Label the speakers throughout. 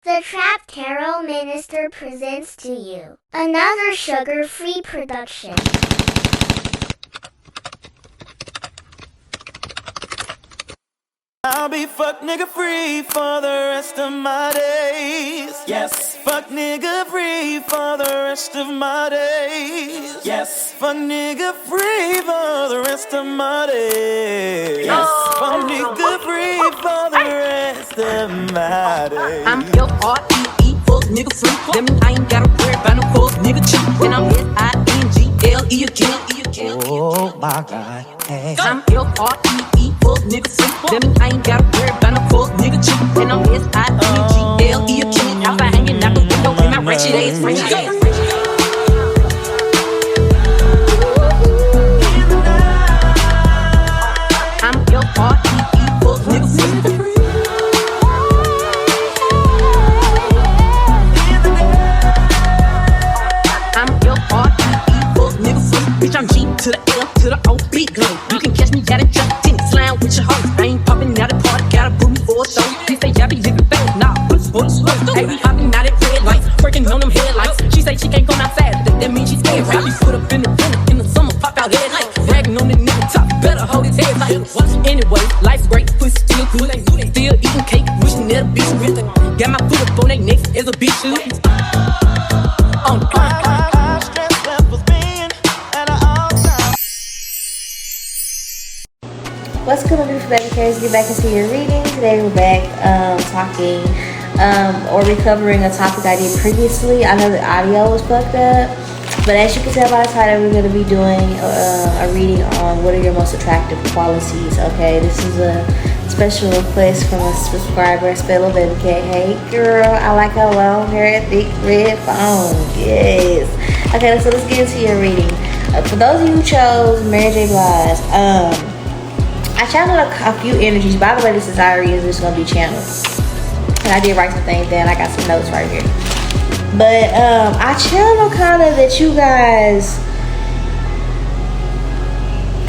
Speaker 1: The Trap Tarot Minister presents to you another sugar-free production.
Speaker 2: I'll be fuck nigga free for the rest of my days. Yes, fuck nigga free for the rest of my days. Yes, fuck nigga free for the rest of my days. Yes, fuck nigga free for the rest of my days.
Speaker 3: I'm L-R-E-E, fuck nigga free. That mean I ain't gotta worry about no fuck nigga cheap. And I'm S-I-N-G-L-E again.
Speaker 2: Oh my God, hey.
Speaker 3: I'm L-R-E-E, fuck nigga free. That mean I ain't gotta worry about no fuck nigga cheap. And I'm S-I-N-G-L-E again. Outside hanging out the window in my ratchet ass French ass. I'm L-R-E-E, fuck nigga free. I'm L-R-E-E, fuck nigga free. Bitch, I'm G to the L to the O, big gun. You can catch me at a jump, tennis slam with your hoes. I ain't popping out at party, gotta boot me for a show. They say I be living fast, nah, push for the slow. Hey, we hopping out at red lights, working on them headlights. She say she can't go outside, that means she's scared. I be put up in the winter, in the summer, pop out at night. Bragging on the nigga top, better hold his head tight. Anyway, life's great, pussy still good. Still eating cake, wishing that a bitch with it. Got my foot up on their necks as a bitch should. On the
Speaker 4: What's going on, beautiful baby carriers? Get back into your reading. Today we're back talking or recovering a topic I did previously. I know the audio was fucked up, but as you can tell by the title, we're going to be doing a reading on what are your most attractive qualities. Okay, this is a special request from a subscriber, Spello Baby K. Hey girl, I like her long hair, thick red phone. Yes. Okay, so let's get into your reading. For those of you who chose Mary J. Blige, I channeled a few energies. By the way, this is Iris. It's going to be channeled. And I did write some things down. I got some notes right here. But I channeled kind of that you guys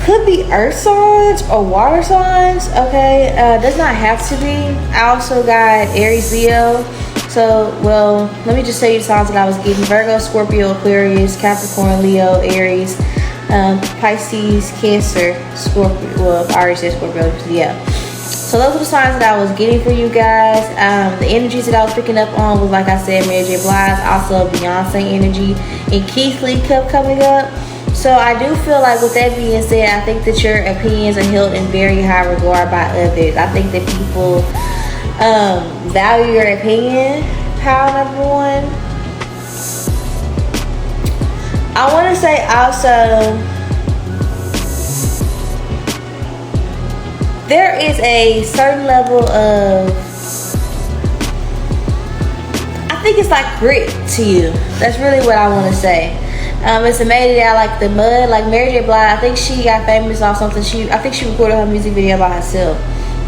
Speaker 4: could be earth signs or water signs. Okay. Does not have to be. I also got Aries, Leo. So, well, let me just tell you the signs that I was getting. Virgo, Scorpio, Aquarius, Capricorn, Leo, Aries, Pisces, Cancer, Scorpio. Well, I already said Scorpio, yeah. So those are the signs that I was getting for you guys. The energies that I was picking up on was, like I said, Mary J. Blige, also Beyonce energy, and Keith Lee kept coming up. So I do feel like, with that being said, I think that your opinions are held in very high regard by others. I think that people value your opinion, pile number one. I want to say also, there is a certain level of, I think it's like grit to you. That's really what I want to say. It's amazing that I like the mud. Like Mary J. Blige, I think she got famous off something. I think she recorded her music video by herself.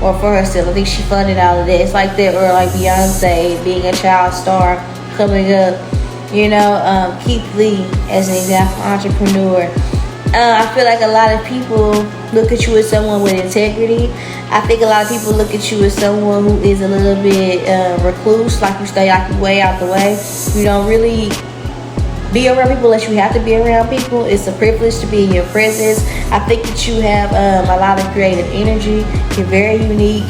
Speaker 4: Or for herself. I think she funded all of that. It's like that, or like Beyonce being a child star coming up. You know, Keith Lee as an example, entrepreneur. I feel like a lot of people look at you as someone with integrity. I think a lot of people look at you as someone who is a little bit recluse, like you stay way out the way. You don't really be around people unless you have to be around people. It's a privilege to be in your presence. I think that you have a lot of creative energy. You're very unique.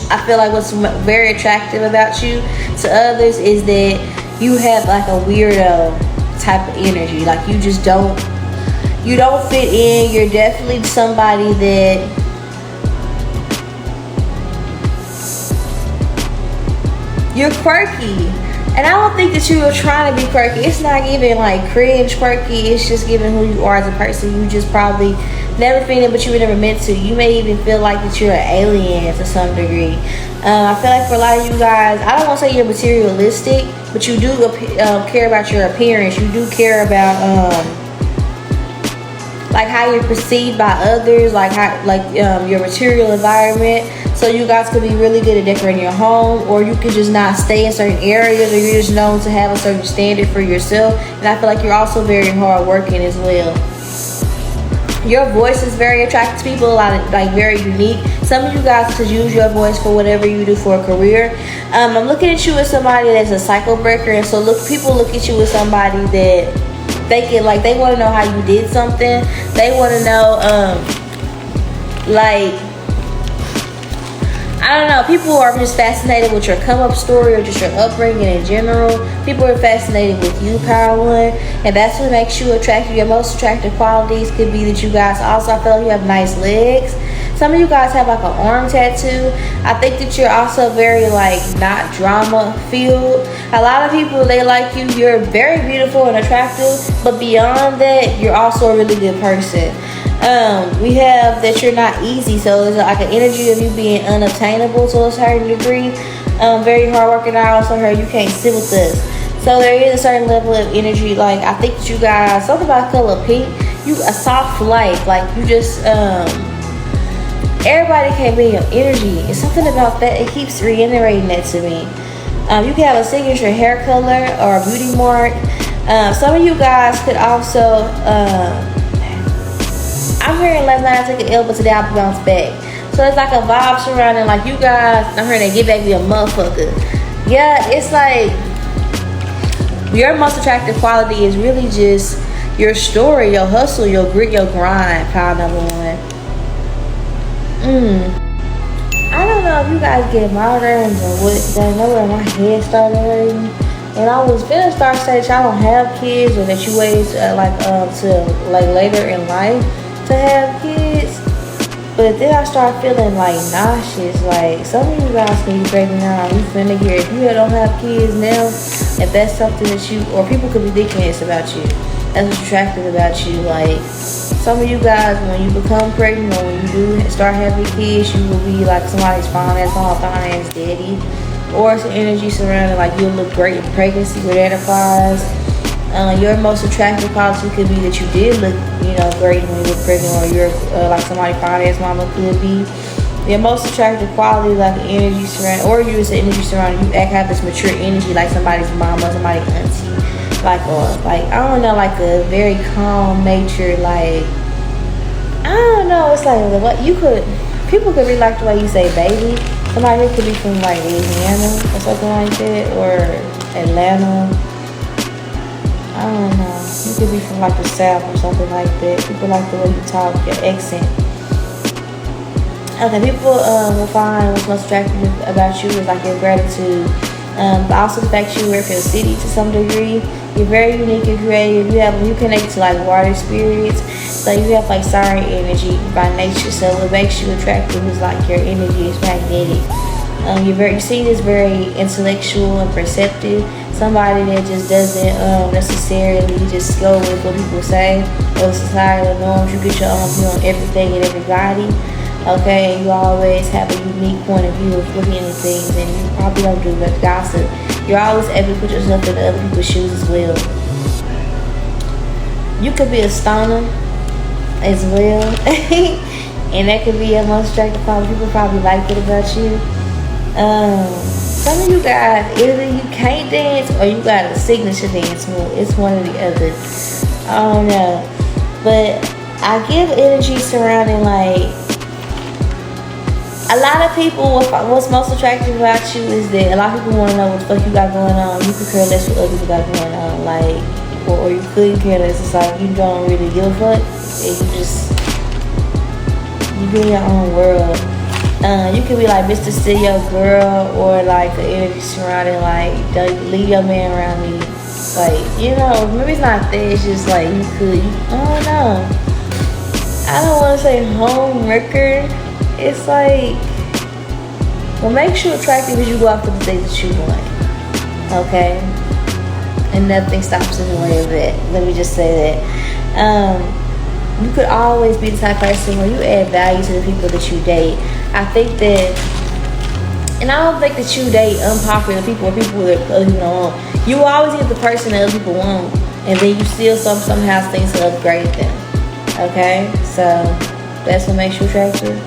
Speaker 4: I feel like what's very attractive about you to others is that you have like a weirdo type of energy. Like you just don't fit in. You're definitely somebody that you're quirky. And I don't think that you were trying to be quirky. It's not even like cringe quirky. It's just giving who you are as a person. You just probably never feel it, but you were never meant to. You may even feel like that you're an alien to some degree. I feel like for a lot of you guys, I don't want to say you're materialistic, but you do care about your appearance. You do care about like how you're perceived by others, like your material environment. So you guys could be really good at decorating your home, or you could just not stay in certain areas, or you're just known to have a certain standard for yourself. And I feel like you're also very hardworking as well. Your voice is very attractive to people, a lot of, like, very unique. Some of you guys could use your voice for whatever you do for a career. I'm looking at you as somebody that's a cycle breaker, and so people look at you as somebody that they want to know how you did something. They want to know, I don't know, people are just fascinated with your come up story or just your upbringing in general. People are fascinated with you, Power One, and that's what makes you attractive. Your most attractive qualities could be that you guys also, I feel like you have nice legs. Some of you guys have like an arm tattoo. I think that you're also very not drama filled. A lot of people, they like you. You're very beautiful and attractive, but beyond that, you're also a really good person. We have that you're not easy, so there's like an energy of you being unobtainable to a certain degree. Very hardworking. I also heard you can't sit with us, so there is a certain level of energy. I think that you guys, something about color pink, you a soft light, you just everybody can't be your energy. It's something about that, it keeps reiterating that to me. You can have a signature hair color or a beauty mark. Some of you guys could also I'm hearing last night I took an L, but today I bounced back. So it's like a vibe surrounding you guys. I'm hearing they get back to be a motherfucker. Yeah, it's your most attractive quality is really just your story, your hustle, your grit, your grind. Power number one. I don't know if you guys get migraines or what. I know where my head started hurting. And I was finna start saying that y'all don't have kids or that you wait to later in life to have kids, but then I start feeling nauseous. Some of you guys can be pregnant now. You finna hear if you don't have kids now, if that's something that you, or people could be thinking it's about you. That's what's attractive about you. Some of you guys, when you become pregnant or when you do start having kids, you will be somebody's fine ass mom, fine ass daddy, or some energy surrounding you'll look great in pregnancy where that applies. Your most attractive quality could be that you did look, great when you were pregnant, or you're somebody fine ass mama could be. Your most attractive quality an energy surrounding, or you're just an energy surrounding. You have this mature energy somebody's mama, somebody's auntie, I don't know, a very calm nature. I don't know. It's what you could. People could be the way you say baby. Somebody could be from Louisiana or something like that, or Atlanta. I don't know. You could be from the South or something like that. People like the way you talk, your accent. Okay, people will find what's most attractive about you is your gratitude. But also the fact you work in a city to some degree. You're very unique and creative. You connect to water spirits. So you have siren energy by nature. So what makes you attractive is your energy is magnetic. You seem as very intellectual and perceptive. Somebody that just doesn't necessarily just go with what people say or societal norms. You get your own view on everything and everybody. Okay, and you always have a unique point of view of looking at things, and you probably don't do much gossip. You're always able to put yourself in other people's shoes as well. You could be a stoner as well. And that could be your most attractive quality. People probably like it about you. Some of you guys, either you can't dance or you got a signature dance move. It's one or the other. I don't know. But I give energy surrounding a lot of people, what's most attractive about you is that a lot of people want to know what the fuck you got going on. You could care less what other people got going on. Or you couldn't care less. It's you don't really give a fuck. And you be in your own world. You could be Mr. Still Your Girl, or the energy surrounding don't leave your man around me. Maybe it's not that, it's just you could, I don't know. I don't want to say homewrecker. It's what makes you attractive is you go after the things that you want. Okay? And nothing stops in the way of that. Let me just say that. You could always be the type of person where you add value to the people that you date. I think that, and I don't think that you date unpopular people or people that other people don't want. You always get the person that other people want, and then you still somehow things to upgrade them. Okay? So, that's what makes you attractive.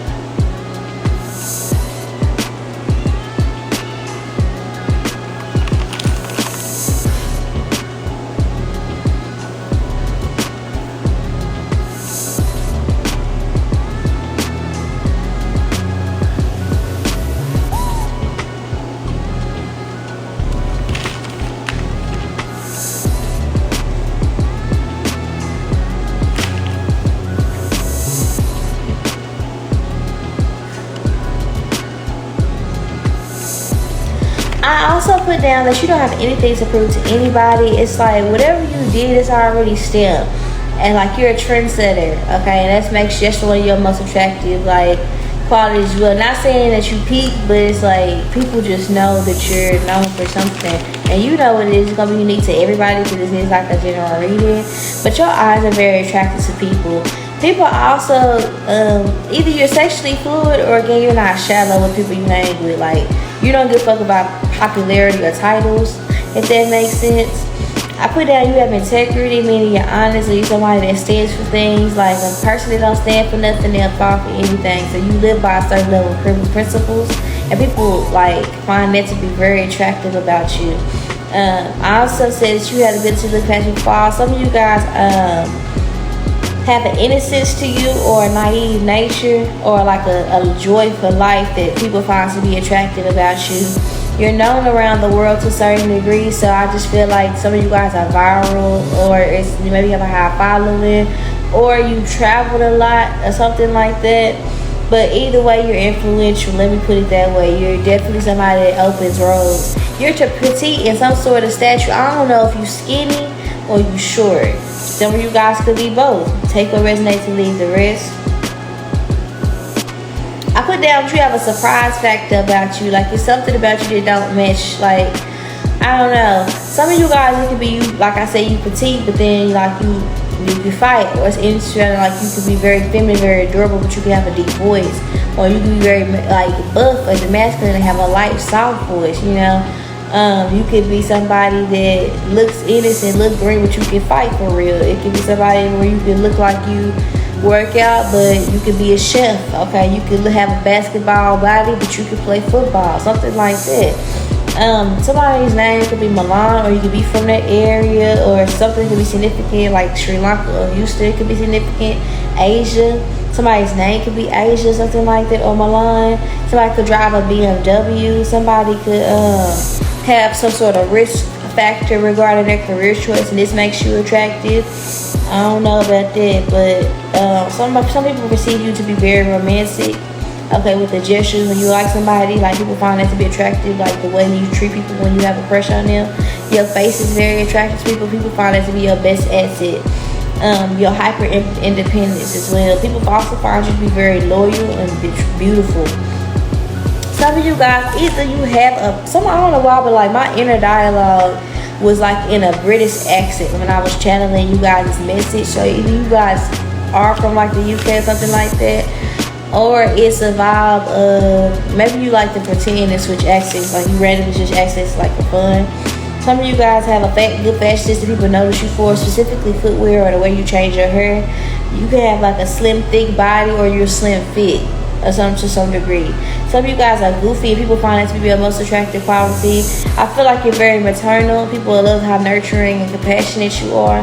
Speaker 4: I also put down that you don't have anything to prove to anybody. It's like whatever you did is already still, and like you're a trendsetter, okay, and that's one of your most attractive like qualities. Well, not saying that you peak, but it's like people just know that you're known for something, and you know what it is. It's gonna be unique to everybody because this is like a general reading. But your eyes are very attractive to people. People also either you're sexually fluid or again you're not shallow with people you hang with. Like you don't give a fuck about popularity or titles, if that makes sense. I put down you have integrity, meaning you're honest, or you're somebody that stands for things. Like a person that don't stand for nothing, they'll fall for anything. So you live by a certain level of principles, and people like find that to be very attractive about you. I also said that you have the ability to look past your flaws. Some of you guys have an innocence to you, or a naive nature, or like a joy for life that people find to be attractive about you. You're known around the world to a certain degree, so I just feel like some of you guys are viral, or you maybe have a high following, or you traveled a lot or something like that. But either way, you're influential. Let me put it that way. You're definitely somebody that opens roads. You're petite in some sort of stature. I don't know if you're skinny or you short. Some of you guys could be both. Take what resonates and leave the rest. I put down that you have a surprise factor about you. Like it's something about you that don't match. Like, I don't know. Some of you guys, it could be you, like I say, you petite, but then like you fight. Or it's interesting, like you could be very feminine, very adorable, but you can have a deep voice. Or you can be very like buff as a masculine and have a light, soft voice, you know. You could be somebody that looks innocent, look green, but you can fight for real. It could be somebody where you can look like you work out, but you could be a chef, okay? You could have a basketball body, but you could play football, something like that. Somebody's name could be Milan, or you could be from that area, or something could be significant, like Sri Lanka or Houston could be significant. Asia, somebody's name could be Asia, something like that, or Milan. Somebody could drive a BMW. Somebody could have some sort of risk factor regarding their career choice, and this makes you attractive. I don't know about that, but some people perceive you to be very romantic. Okay, with the gestures, when you like somebody, like people find that to be attractive, like the way you treat people when you have a crush on them. Your face is very attractive to people. People find that to be your best asset. Your hyper independence as well. People also find you to be very loyal and beautiful. Some of you guys, either you have I don't know why, but like my inner dialogue was like in a British accent when I was channeling you guys' message. So either you guys are from like the UK or something like that, or it's a vibe of maybe you like to pretend and switch accents, like you randomly switch accents like for fun. Some of you guys have a good fashion sense that people notice you for, specifically footwear or the way you change your hair. You can have like a slim, thick body, or you're slim fit, or to some degree. Some of you guys are goofy, and people find that to be your most attractive quality. I feel like you're very maternal. People love how nurturing and compassionate you are.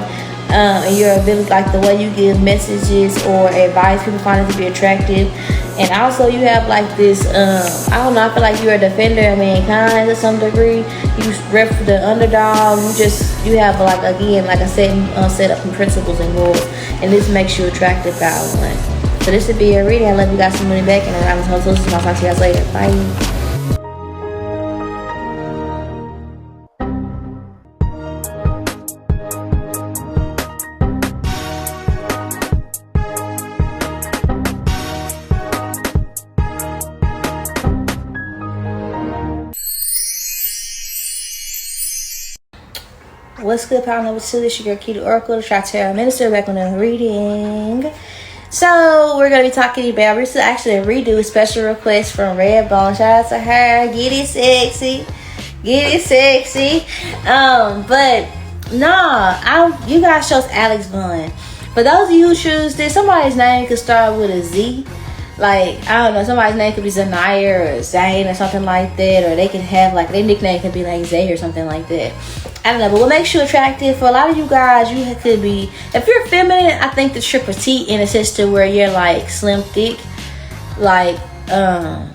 Speaker 4: And your ability, like the way you give messages or advice, people find it to be attractive. And also you have like this, I don't know, I feel like you're a defender of mankind to some degree. You rep for the underdog. You have like, again, like I said, set up principles and rules, and this makes you attractive by one. So this would be your reading. I love you guys some money back, and I'm going to talk to you guys later. Bye. What's good, pal number 2? This is your girl, Key Oracle, the Tri-Tarot Minister, back on the reading. So, we're going to be talking about, this is actually a redo, a special request from Redbone. Shout out to her. Get it sexy. Get it sexy. But, no, you guys chose Alex Vaughn. For those of you who choose this, somebody's name could start with a Z. Like, I don't know, somebody's name could be Zanaya or Zane or something like that. Or they could have, like, their nickname could be like Zay or something like that. I don't know, but what makes you attractive? For a lot of you guys, you could be, if you're feminine, I think that you're petite in a sense to where you're like slim, thick. Like, I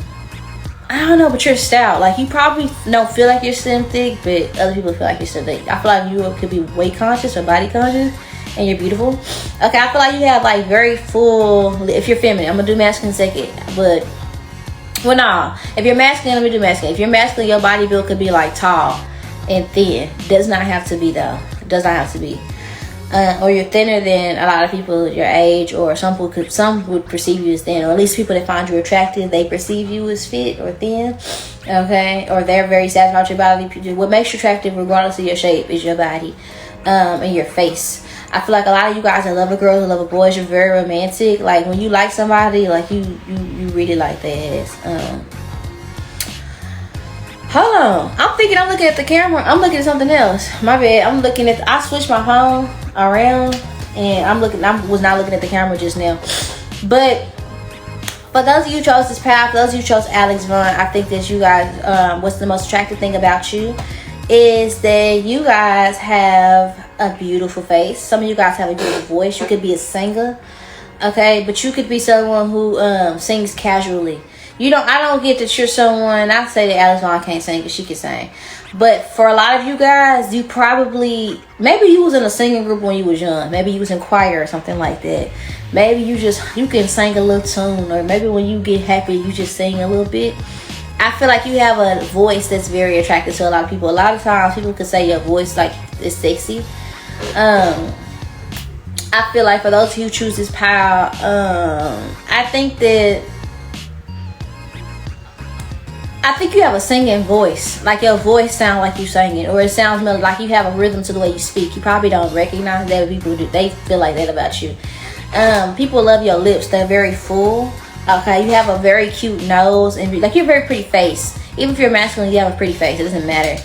Speaker 4: don't know, but you're stout. Like, you probably don't feel like you're slim, thick, but other people feel like you're slim, thick. I feel like you could be weight conscious or body conscious, and you're beautiful. Okay, I feel like you have like very full, if you're feminine, I'm gonna do masculine second, but Well, no. If you're masculine, let me do masculine. If you're masculine, your body build could be like tall and thin. Does not have to be though. Does not have to be. Or you're thinner than a lot of people your age, or some would perceive you as thin, or at least people that find you attractive, they perceive you as fit or thin. Okay, or they're very satisfied with your body. What makes you attractive, regardless of your shape, is your body and your face. I feel like a lot of you guys that love a girl, that love a boy, you're very romantic. Like when you like somebody, like you really like their ass. Hold on, I'm looking at the camera. I'm looking at something else. My bad. I switched my phone around, and I was not looking at the camera just now. But for those of you who chose this path, those of you who chose Alex Vaughn, I think that you guys, what's the most attractive thing about you is that you guys have a beautiful face. Some of you guys have a beautiful voice. You could be a singer, okay, but you could be someone who sings casually. I don't get that you're someone. I say that Alex Vaughn can't sing because she can sing, but for a lot of you guys, you probably, maybe you was in a singing group when you was young. Maybe you was in choir or something like that. Maybe you can sing a little tune, or maybe when you get happy, you just sing a little bit. I feel like you have a voice that's very attractive to a lot of people. A lot of times, people could say your voice like is sexy. I feel like for those of you who choose this path, I think you have a singing voice. Like your voice sounds like you singing, or it sounds like you have a rhythm to the way you speak. You probably don't recognize that, but people do. They feel like that about you. People love your lips. They're very full. Okay, you have a very cute nose, and like you're a very pretty face. Even if you're masculine, you have a pretty face. It doesn't matter.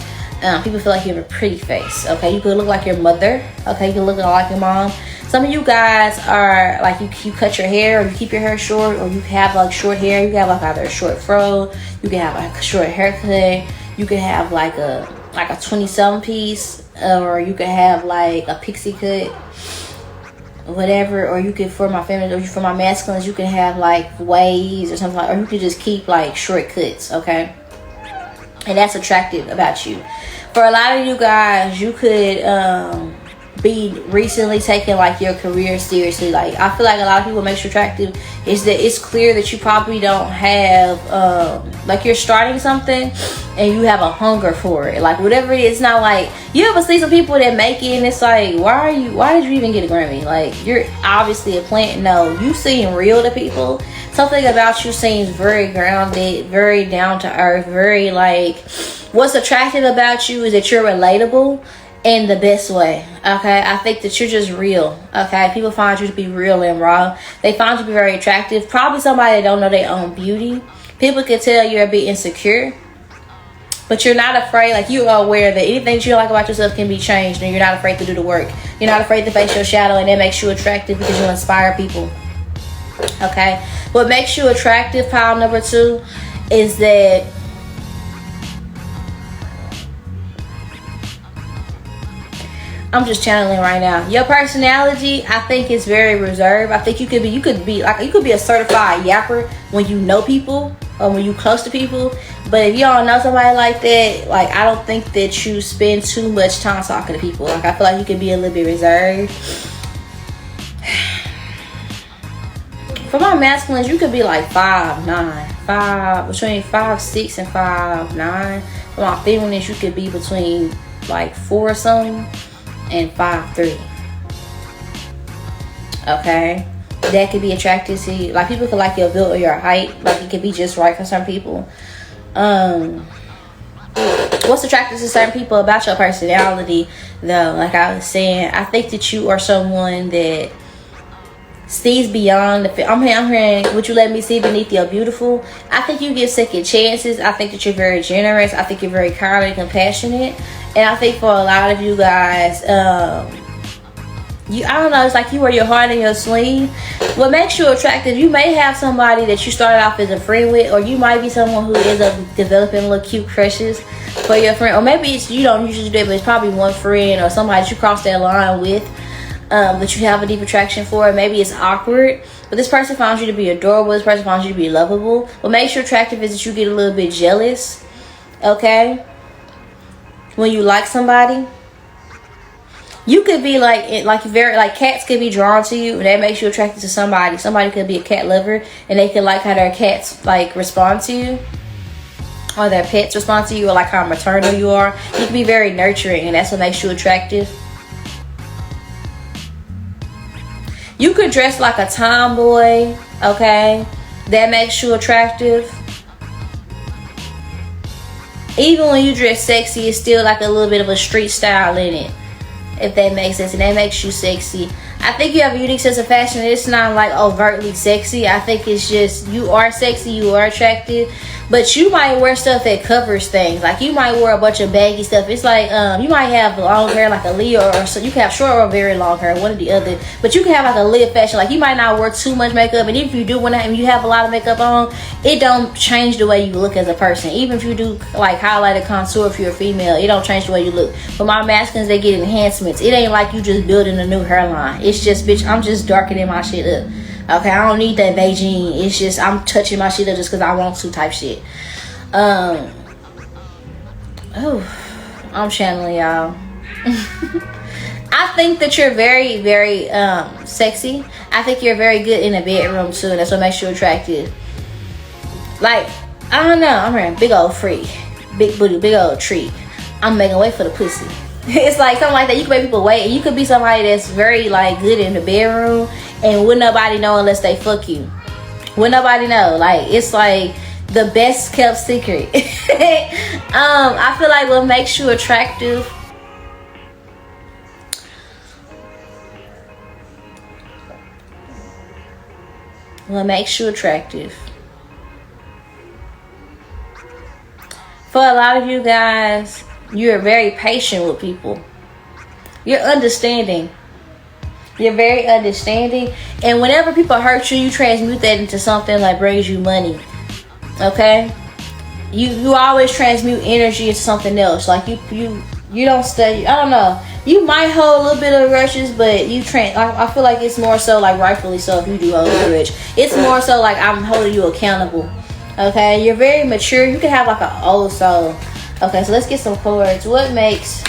Speaker 4: People feel like you have a pretty face. Okay, you could look like your mother. Okay, you can look like your mom. Some of you guys are like you cut your hair, or you keep your hair short, or you have like short hair. You can have like either a short fro, you can have like a short haircut, you can have like a 20-something piece, or you can have like a pixie cut, whatever. Or you could, for my feminine, or for my masculines, you can have like waves or something like, or you could just keep like short cuts. Okay, and that's attractive about you. For a lot of you guys, you could be recently taking like your career seriously. Like I feel like a lot of people makes you attractive is that it's clear that you probably don't have like you're starting something and you have a hunger for it. Like whatever it is, it's not like you ever see some people that make it and it's like, why did you even get a Grammy? Like you're obviously a plant. No, you seem real to people. Something about you seems very grounded, very down to earth, very like, what's attractive about you is that you're relatable in the best way. Okay, I think that you're just real. Okay, people find you to be real and raw. They find you to be very attractive. Probably somebody that don't know their own beauty. People can tell you're a bit insecure, but you're not afraid. Like you are aware that anything that you like about yourself can be changed, and you're not afraid to do the work. You're not afraid to face your shadow, and that makes you attractive because you inspire people. Okay, what makes you attractive, pile number 2, is that I'm just channeling right now. Your personality, I think, is very reserved. I think you could be a certified yapper when you know people or when you close to people. But if you don't know somebody like that, like I don't think that you spend too much time talking to people. Like I feel like you could be a little bit reserved. For my masculines, you could be like 5'9", between 5'6" and 5'9". For my feminines, you could be between like 4 or something and 5'3". Okay, that could be attractive to you. Like people could like your build or your height. Like it could be just right for some people. What's attractive to certain people about your personality, though? Like I was saying, I think that you are someone that sees beyond the I'm hearing would you let me see beneath your beautiful. I think you give second chances. I think that you're very generous. I think you're very kind and compassionate. And I think for a lot of you guys, I don't know, it's like you wear your heart in your sleeve. What makes you attractive, you may have somebody that you started off as a friend with, or you might be someone who ends up developing little cute crushes for your friend. Or maybe it's, you don't usually do it, but it's probably one friend or somebody that you cross that line with. That you have a deep attraction for. Maybe it's awkward, but this person finds you to be adorable. This person finds you to be lovable. What makes you attractive is that you get a little bit jealous, okay, when you like somebody. You could be like very like cats could be drawn to you, and that makes you attracted to somebody. Somebody could be a cat lover, and they could like how their cats like respond to you, or their pets respond to you, or like how maternal you are. You can be very nurturing, and that's what makes you attractive. You could dress like a tomboy, okay? That makes you attractive. Even when you dress sexy, it's still like a little bit of a street style in it, if that makes sense, and that makes you sexy. I think you have a unique sense of fashion. It's not like overtly sexy. I think it's just you are sexy, you are attractive, but you might wear stuff that covers things. Like you might wear a bunch of baggy stuff. It's like you might have long hair like a Leo, or so you can have short or very long hair, one or the other. But you can have like a Leo fashion. Like you might not wear too much makeup, and if you do and you have a lot of makeup on, it don't change the way you look as a person. Even if you do like highlighted contour, if you're a female, it don't change the way you look. But my masculines, they get enhancements. It ain't like you just building a new hairline. It's just, bitch, I'm just darkening my shit up. Okay, I don't need that Beijing. It's just I'm touching my shit up just because I want to type shit. Oh, I'm channeling y'all. I think that you're very, very sexy. I think you're very good in the bedroom too. That's what makes you attractive. Like, I don't know. I'm a big old freak, big booty, big old treat. I'm making way for the pussy. It's like something like that. You can make people wait, and you could be somebody that's very like good in the bedroom, and wouldn't nobody know unless they fuck you. Wouldn't nobody know. Like it's like the best kept secret. I feel like what makes you attractive. What makes you attractive? For a lot of you guys, you're very patient with people. You're understanding. You're very understanding. And whenever people hurt you, you transmute that into something that brings you money. Okay? You always transmute energy into something else. Like you don't study. I don't know. You might hold a little bit of grudges, but I feel like it's more so like rightfully so if you do hold a grudge. It's more so like I'm holding you accountable. Okay? You're very mature. You can have like an old soul. Okay, so let's get some cards. What makes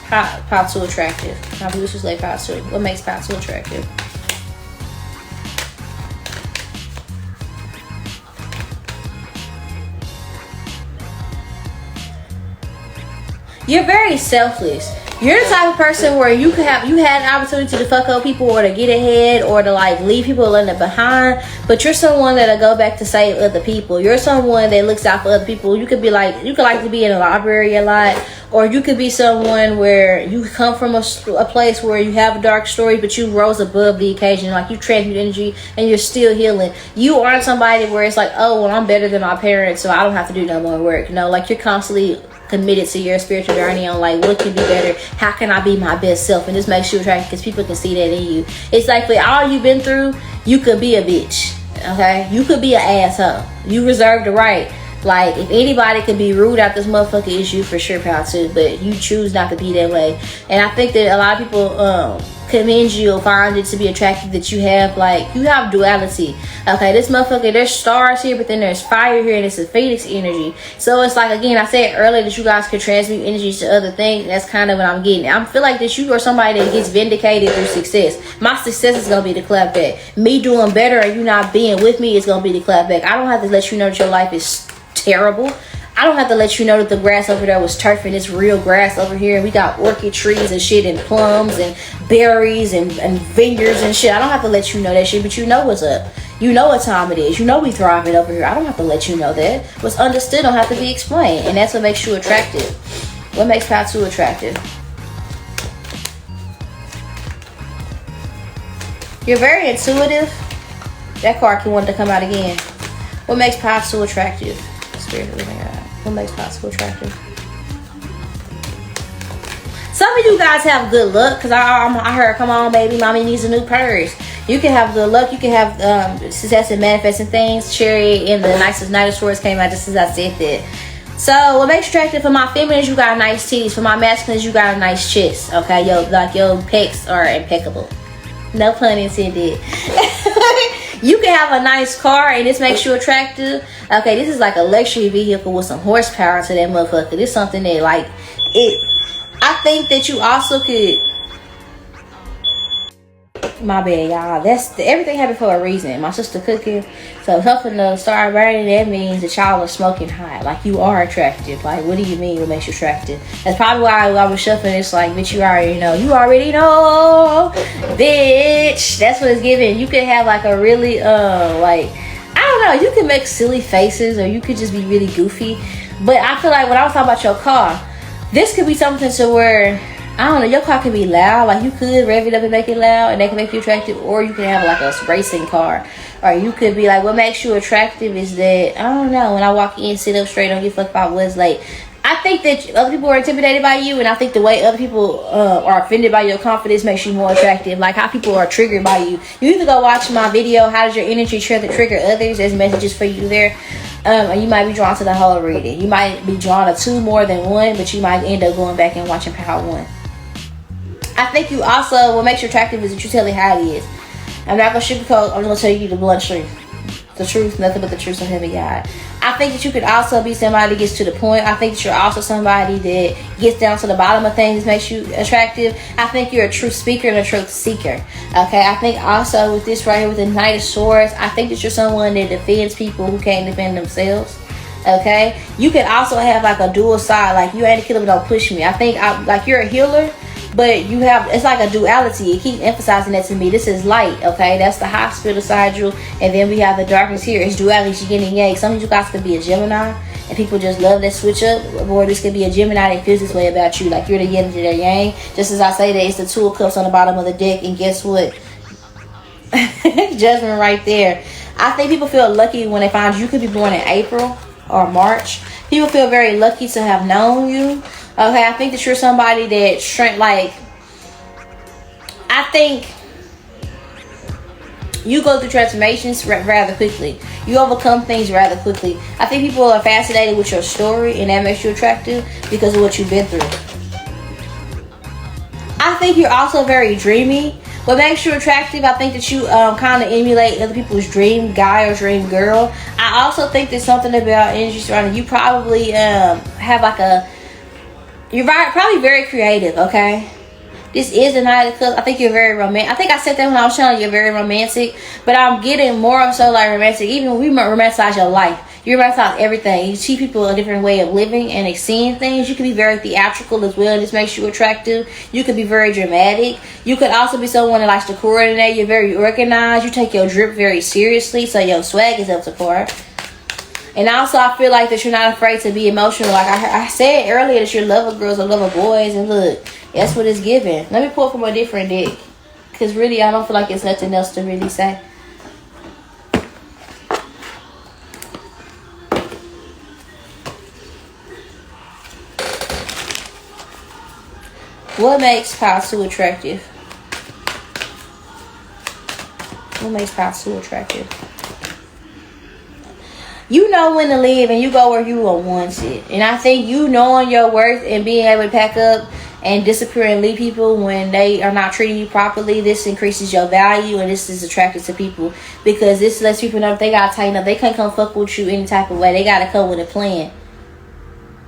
Speaker 4: Pot 2 attractive? What makes Pot 2 attractive? You're very selfless. You're the type of person where you had an opportunity to fuck up people, or to get ahead, or to like leave people in the behind, but you're someone that'll go back to save other people. You're someone that looks out for other people. You could like to be in a library a lot, or you could be someone where you come from a place where you have a dark story, but you rose above the occasion. Like you transmute energy and you're still healing. You aren't somebody where it's like, oh, well, I'm better than my parents, so I don't have to do no more work. No, like you're constantly committed to your spiritual journey on like what can be better, how can I be my best self, and this makes you attractive because people can see that in you. It's like for all you've been through, you could be a bitch. Okay, you could be an asshole. You reserve the right. Like if anybody could be rude out this motherfucker, it's you for sure, pal too. But you choose not to be that way, and I think that a lot of people commend you or find it to be attractive that you have duality. Okay, this motherfucker, there's stars here, but then there's fire here, and it's a phoenix energy. So it's like, again, I said earlier that you guys could transmute energy to other things. That's kind of what I'm getting. I feel like that you are somebody that gets vindicated through success. My success is gonna be the clap back. Me doing better and you not being with me is gonna be the clap back. I don't have to let you know that your life is terrible. I don't have to let you know that the grass over there was turf and it's real grass over here, and we got orchid trees and shit, and plums and berries and vineyards and shit. I don't have to let you know that shit, but you know what's up. You know what time it is. You know we thriving over here. I don't have to let you know that. What's understood don't have to be explained, and that's what makes you attractive. What makes Pot 2 attractive? You're very intuitive. That card can want to come out again. What makes Pot 2 attractive? Spirit of the living God. What makes Pot 2 attractive? Some of you guys have good luck, because I heard, come on baby, mommy needs a new purse. You can have good luck. You can have success in manifesting things. Cherry in the nicest Knight of Swords came out just as I said that. So what makes you attractive? For my feminines, you got nice titties. For my masculines, you got a nice chest. Okay, your pecs are impeccable. No pun intended. You can have a nice car and this makes you attractive. Okay, this is like a luxury vehicle with some horsepower to that motherfucker. This is something that like it. I think that you also could. My bad, y'all. Everything happened for a reason. My sister cooking, so something to start burning. That means that y'all are smoking hot. Like, you are attractive. Like, what do you mean? What makes you attractive? That's probably why I was shuffling. It's like, bitch, you already know. You already know, bitch. That's what it's giving. You could have like a really like, I don't know. You can make silly faces, or you could just be really goofy. But I feel like when I was talking about your car, this could be something to where, I don't know, your car can be loud. Like, you could rev it up and make it loud, and that can make you attractive. Or you can have like a racing car. Or you could be like, what makes you attractive is that, I don't know, when I walk in, sit up straight, don't give a fuck about what's late. I think that other people are intimidated by you, and I think the way other people are offended by your confidence makes you more attractive. Like how people are triggered by you. You either go watch my video, how does your energy trigger others? There's messages for you there. And you might be drawn to the whole reading. You might be drawn to two more than one, but you might end up going back and watching part one. I think you also, what makes you attractive is that you tell it how it is. I'm not going to sugarcoat, I'm going to tell you the blunt truth. The truth, nothing but the truth, so help me God. I think that you could also be somebody that gets to the point. I think that you're also somebody that gets down to the bottom of things that makes you attractive. I think you're a truth speaker and a truth seeker. Okay, I think also with this right here, with the Knight of Swords, I think that you're someone that defends people who can't defend themselves. Okay, you can also have like a dual side, like you ain't a killer but don't push me. I think like you're a healer, but you have, it's like a duality. It keeps emphasizing that to me. This is light, okay? That's the high spirit side you, and then we have the darkness here. It's duality, yin and yang. Some of you guys could be a Gemini, and people just love that switch up. Or this could be a Gemini that feels this way about you, like you're the yin and the yang. Just as I say that, it's the Two of Cups on the bottom of the deck, and guess what? Judgment right there. I think people feel lucky when they find you could be born in April or March. People feel very lucky to have known you. Okay, I think that you're somebody that like, I think you go through transformations rather quickly. You overcome things rather quickly. I think people are fascinated with your story, and that makes you attractive because of what you've been through. I think you're also very dreamy. What makes you attractive, I think that you kind of emulate other people's dream guy or dream girl. I also think there's something about energy surrounding you. Probably have like a, you're probably very creative, okay? This is the Knight of Cups. I think you're very romantic. I think I said that when I was telling you you're very romantic. But I'm getting more so like romantic. Even when we romanticize your life, you romanticize everything. You see people a different way of living and seeing things. You can be very theatrical as well. This makes you attractive. You could be very dramatic. You could also be someone that likes to coordinate. You're very organized. You take your drip very seriously. So your swag is up to par. And also, I feel like that you're not afraid to be emotional. Like I said earlier, that you're lover girls or lover boys. And look, that's what it's giving. Let me pull from a different deck. Because really, I don't feel like it's nothing else to really say. What makes Pile 2 attractive? What makes Pile 2 attractive? You know when to live, and you go where you are wanted. And I think you knowing your worth and being able to pack up and disappear and leave people when they are not treating you properly, this increases your value, and this is attractive to people because this lets people know that they gotta tighten up. They can't come fuck with you any type of way. They gotta come with a plan.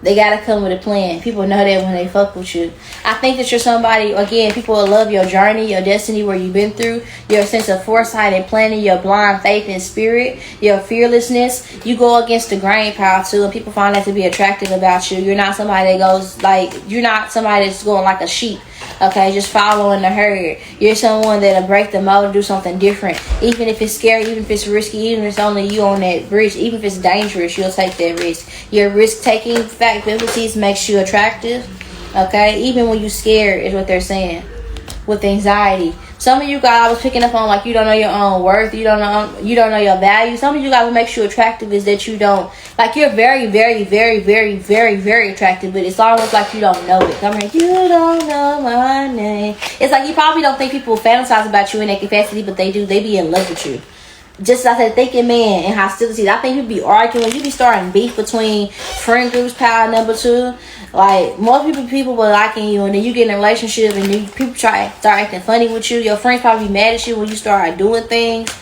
Speaker 4: They gotta come with a plan. People know that when they fuck with you. I think that you're somebody, again, people will love your journey, your destiny, where you've been through, your sense of foresight and planning, your blind faith and spirit, your fearlessness. You go against the grain, Pile 2, and people find that to be attractive about you. You're not somebody that goes like, you're not somebody that's going like a sheep, okay, just following the herd. You're someone that'll break the mold and do something different. Even if it's scary, even if it's risky, even if it's only you on that bridge, even if it's dangerous, you'll take that risk. Your risk-taking faculties makes you attractive, okay? Even when you're scared is what they're saying. With anxiety. Some of you guys, I was picking up on like you don't know your own worth, you don't know your value. Some of you guys, what makes you attractive is that you don't, like you're very, very, very, very, very, very attractive, but it's almost like you don't know it. Come here, you don't know my name. It's like you probably don't think people fantasize about you in that capacity, but they do. They be in love with you. Just as I said, thinking man and hostilities. I think you be arguing, you be starting beef between friend groups, Pile number 2. Like most people were liking you, and then you get in a relationship, and then people start acting funny with you. Your friends probably be mad at you when you start doing things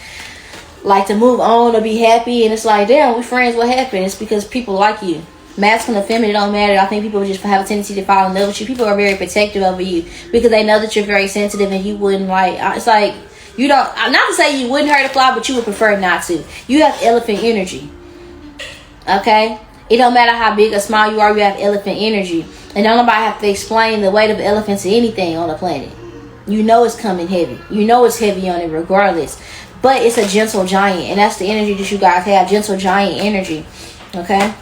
Speaker 4: like to move on or be happy, and it's like, damn, we friends. What happened? It's because people like you. Masculine or feminine, it don't matter. I think people just have a tendency to fall in love with you. People are very protective over you because they know that you're very sensitive and you wouldn't like, it's like, you don't, not to say you wouldn't hurt a fly, but you would prefer not to. You have elephant energy. Okay? It don't matter how big or small you are, you have elephant energy. And don't nobody have to explain the weight of elephants to anything on the planet. You know it's coming heavy. You know it's heavy on it regardless. But it's a gentle giant. And that's the energy that you guys have. Gentle giant energy. Okay?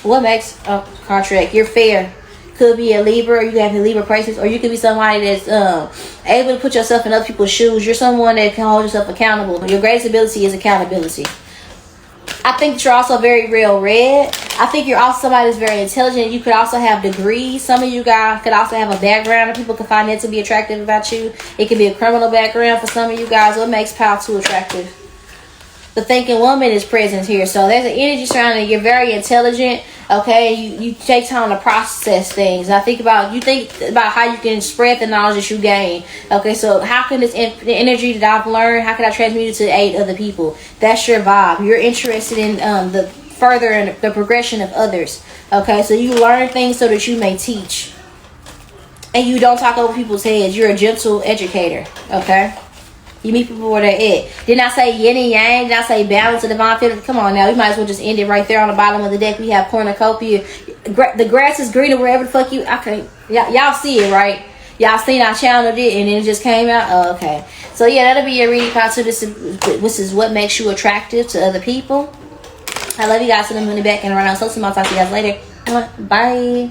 Speaker 4: What makes a contract? You're fair. Could be a Libra, or you have a Libra crisis, or you could be somebody that's able to put yourself in other people's shoes. You're someone that can hold yourself accountable. Your greatest ability is accountability. I think that you're also very real red. I think you're also somebody that's very intelligent. You could also have degrees. Some of you guys could also have a background that people can find that to be attractive about you. It could be a criminal background for some of you guys. What makes Pal 2 attractive? The thinking woman is present here. So there's an energy surrounding you. You're very intelligent. Okay, you take time to process things. I think about, you think about how you can spread the knowledge that you gain. Okay, so how can the energy that I've learned, how can I transmute it to aid other people? That's your vibe. You're interested in the further and the progression of others. Okay, so you learn things so that you may teach, and you don't talk over people's heads. You're a gentle educator. Okay. You meet people where they're at. Didn't I say yin and yang? Did I say balance and divine feminine? Come on now. We might as well just end it right there on the bottom of the deck. We have cornucopia. The grass is greener wherever the fuck you... Okay. Y'all see it, right? Y'all seen our channel did and then it just came out? Oh, okay. So yeah, that'll be your reading part 2. This is what makes you attractive to other people. I love you guys. So I'm going to back and around. So I'll talk to you guys later. Bye.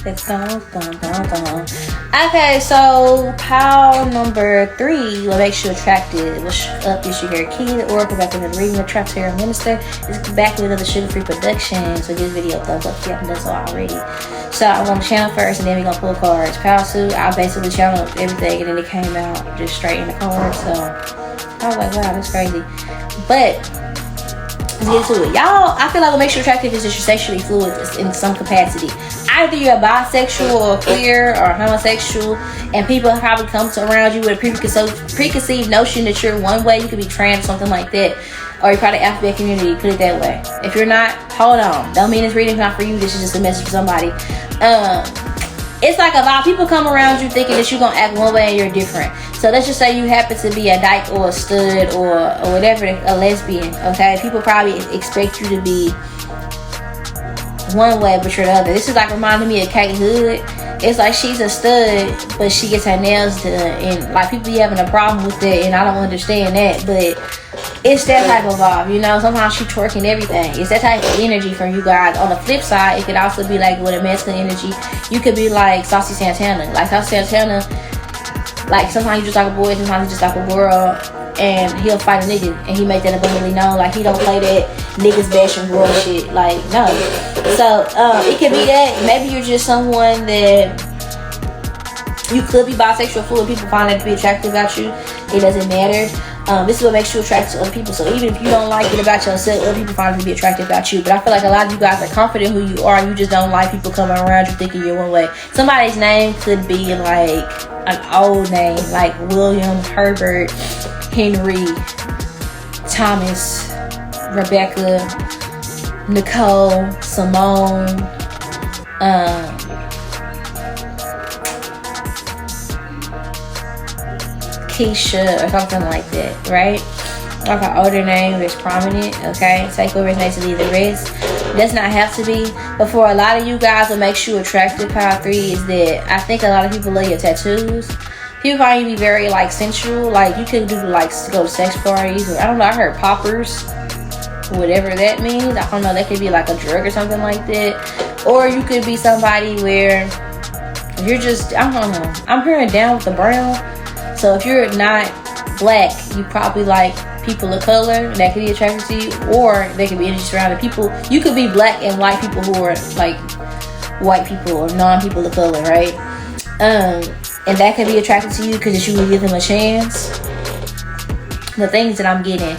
Speaker 4: It's dun, dun, dun, dun. Okay, so pile number 3, what makes you attractive? What's up? Is your key, the oracle, back with the reading, the trap tarot minister. It's back with another sugar-free production. So give this video a thumbs up if you haven't done so already. So I'm gonna channel first, and then we're gonna pull cards. Pile 2, I basically channeled everything, and then it came out just straight in the cards. So I was like, wow, that's crazy. But let's get into it. Y'all, I feel like what makes you attractive is that you're sexually fluid in some capacity. Either you're bisexual or queer or homosexual, and people probably come to around you with a preconceived notion that you're one way. You could be trans or something like that, or you're part of the alphabet community, put it that way. If you're not, hold on. Don't mean this reading's not for you. This is just a message for somebody. It's like a lot of people come around you thinking that you're gonna act one way and you're different. So let's just say you happen to be a dyke or a stud or whatever, a lesbian. Okay, people probably expect you to be one way but you're the other. This is like reminding me of Kate Hood. It's like she's a stud but she gets her nails done, and like people be having a problem with that, and I don't understand that, but it's that type of vibe, you know. Sometimes she twerking everything. It's that type of energy from you guys. On the flip side, it could also be like with a masculine energy. You could be like Saucy Santana. Like Saucy Santana, like sometimes you just like a boy, sometimes you just like a girl, and he'll fight a nigga, and he make that abundantly known. Like he don't play that niggas bashing girl shit. Like no. So it could be that. Maybe you're just someone that you could be bisexual, fluid. People find that to be attractive about you. It doesn't matter. This is what makes you attractive to other people. So even if you don't like it about yourself, other people find it to be attractive about you. But I feel like a lot of you guys are confident who you are. You just don't like people coming around you thinking you're one way. Somebody's name could be like an old name, like William, Herbert, Henry, Thomas, Rebecca, Nicole, Simone, Keisha or something like that, right? Like an older name that's prominent, okay? Take over next to leave the rest. Does not have to be. But for a lot of you guys, what makes you attractive, pile 3, is that I think a lot of people love your tattoos. People find you to be very like sensual. Like you could do like go to sex parties, or I don't know, I heard poppers, whatever that means. I don't know, that could be like a drug or something like that. Or you could be somebody where you're just, I don't know, I'm hearing down with the brown. So if you're not black, you probably like people of color that could be attracted to you, or they could be energy surrounded people. You could be black and white people who are like white people or non-people of color, right? And that could be attracted to you because you would give them a chance. The things that I'm getting,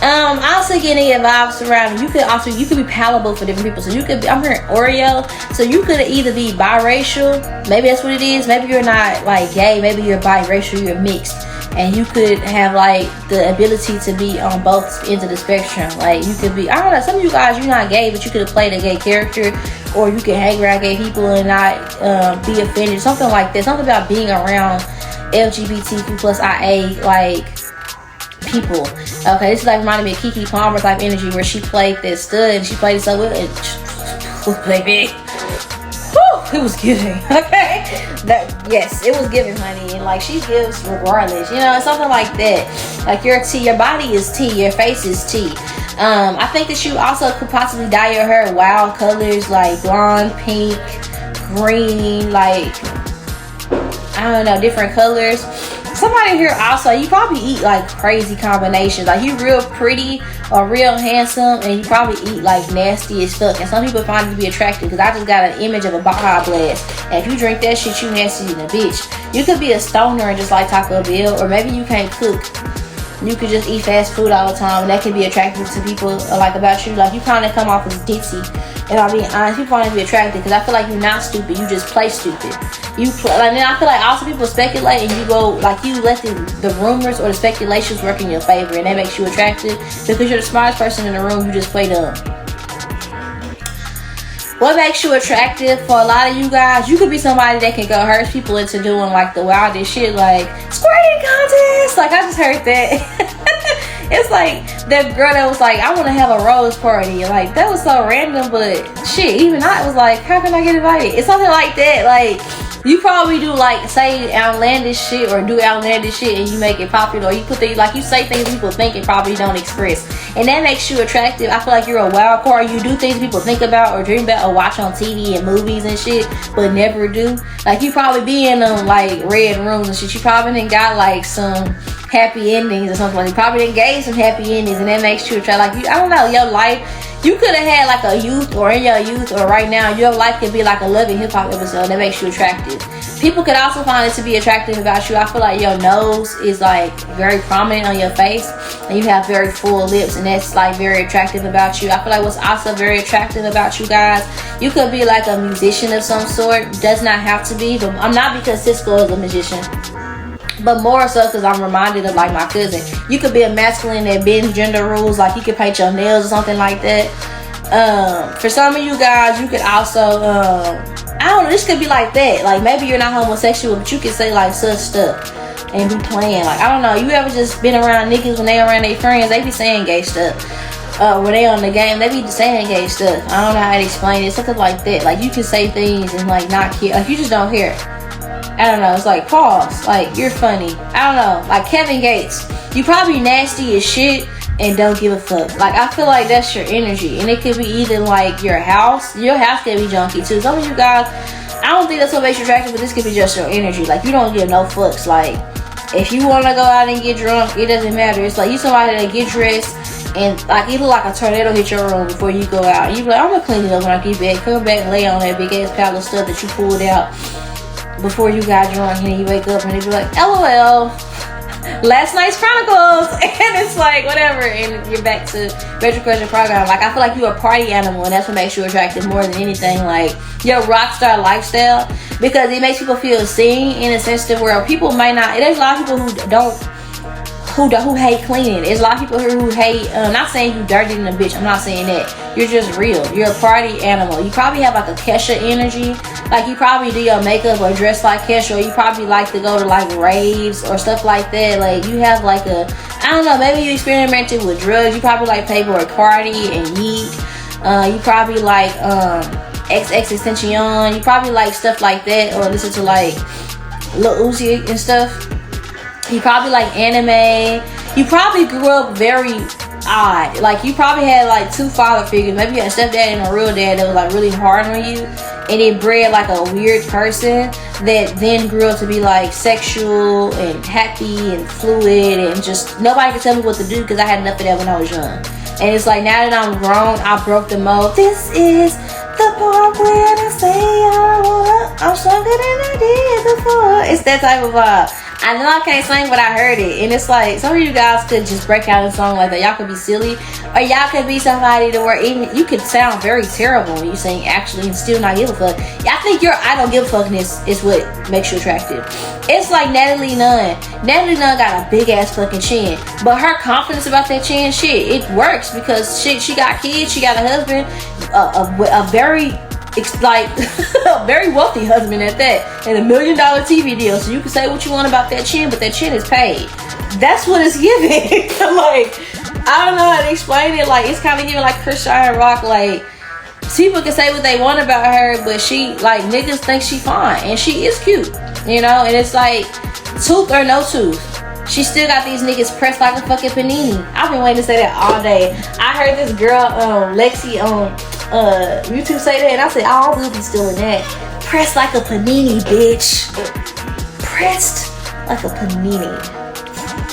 Speaker 4: I also get any vibes around. You could be palatable for different people. So you could be, I'm hearing Oreo. So you could either be biracial. Maybe that's what it is. Maybe you're not like gay. Maybe you're biracial. You're mixed. And you could have like the ability to be on both ends of the spectrum. Like you could be, I don't know, some of you guys, you're not gay, but you could have played a gay character, or you could hang around gay people and not be offended. Something like that. Something about being around LGBTQ plus IA like people. Okay, this is like reminding me of Keke Palmer type energy, where she played that stud and she played it so well. Baby, it was giving. Okay, yes, it was giving, honey, and like she gives regardless, you know, something like that. Like your body is tea, your face is tea. I think that you also could possibly dye your hair wild colors, like blonde, pink, green, like I don't know, different colors. Somebody here also, you probably eat like crazy combinations. Like you real pretty or real handsome, and you probably eat like nasty as fuck. And some people find it to be attractive, because I just got an image of a Baja Blast. And if you drink that shit, you nasty than a bitch. You could be a stoner and just like Taco Bell, or maybe you can't cook. You could just eat fast food all the time, and that can be attractive to people. Like about you, like you kind of come off as ditzy. And I'll be honest, people find it to be attractive because I feel like you're not stupid. You just play stupid. You play, and then I feel like also people speculate, and you go like you let the rumors or the speculations work in your favor, and that makes you attractive because you're the smartest person in the room. You just play dumb. What makes you attractive for a lot of you guys? You could be somebody that can go hurt people into doing like the wildest shit, like squirting contest. Like I just heard that. It's like that girl that was like, I want to have a rose party. Like that was so random, but shit, even I was like, how can I get invited? It's something like that. Like you probably do like say outlandish shit, or do outlandish shit, and you make it popular. Or you put things like you say things people think and probably don't express, and that makes you attractive. I feel like you're a wild card. You do things people think about or dream about or watch on TV and movies and shit, but never do. Like you probably be in them like red rooms and shit. You probably done got like some happy endings or something. Like you probably done gave some happy endings, and that makes you attractive. Like you, I don't know, your life. You could have had like a youth, or in your youth, or right now, your life could be like a Love and Hip Hop episode that makes you attractive. People could also find it to be attractive about you. I feel like your nose is like very prominent on your face, and you have very full lips, and that's like very attractive about you. I feel like what's also very attractive about you guys, you could be like a musician of some sort. Does not have to be, but I'm not, because Cisco is a musician, but more so because I'm reminded of like my cousin. You could be a masculine that bends gender rules, like you could paint your nails or something like that. For some of you guys, you could also I don't know, this could be like that. Like maybe you're not homosexual, but you could say like such stuff and be playing. Like I don't know, you ever just been around niggas when they around their friends, they be saying gay stuff. When they on the game, they be saying gay stuff. I don't know how to explain it. Something like that. Like you can say things and like not care. Like you just don't hear. I don't know, it's like pause, like you're funny. I don't know, like Kevin Gates, you probably nasty as shit and don't give a fuck. Like I feel like that's your energy, and it could be either like your house could be junky too. Some of you guys, I don't think that's what makes you attractive, but this could be just your energy. Like you don't give no fucks. Like if you want to go out and get drunk, it doesn't matter. It's like you somebody that get dressed and like it look like a tornado hit your room before you go out, and you be like, I'm gonna clean it up when I get back. Come back and lay on that big ass pile of stuff that you pulled out before you got drunk, and then you wake up and they be like, LOL, last night's chronicles, and it's like whatever, and you're back to retrograde program. Like I feel like you're a party animal, and that's what makes you attractive more than anything. Like your rock star lifestyle, because it makes people feel seen in a sensitive world. People might not. There's a lot of people who hate cleaning. There's a lot of people here who hate. Not saying you dirty than a bitch. I'm not saying that. You're just real. You're a party animal. You probably have like a Kesha energy. Like you probably do your makeup or dress like Kesha, or you probably like to go to like raves or stuff like that. Like you have like a, I don't know, maybe you experimented with drugs. You probably like Playboy Cardi and Yeet. You probably like XXXTentacion. You probably like stuff like that, or listen to like Lil Uzi and stuff. You probably like anime. You probably grew up very odd. Like you probably had like two father figures. Maybe you had a stepdad and a real dad that was like really hard on you, and it bred like a weird person that then grew up to be like sexual and happy and fluid, and just nobody could tell me what to do because I had enough of that when I was young. And it's like now that I'm grown, I broke the mold. This is the part where I say I'm stronger than I did before. It's that type of vibe. I know I can't sing, but I heard it. And it's like, some of you guys could just break out a song like that. Y'all could be silly. Or y'all could be somebody to where even you could sound very terrible when you sing actually and still not give a fuck. I think your I don't give a fuckness is what makes you attractive. It's like Natalie Nunn. Natalie Nunn got a big ass fucking chin. But her confidence about that chin shit, it works because she got kids, she got a husband, a very like a very wealthy husband at that, and $1 million TV deal. So you can say what you want about that chin, but that chin is paid. That's what it's giving. Like, I don't know how to explain it. Like, it's kind of giving like Christian Rock. Like, people can say what they want about her, but she, like, niggas think she fine and she is cute, you know. And it's like, tooth or no tooth, she still got these niggas pressed like a fucking panini. I've been waiting to say that all day. I heard this girl, Lexi, YouTube say that, and I said, oh, I will be still in that. Pressed like a panini, bitch. Pressed like a panini.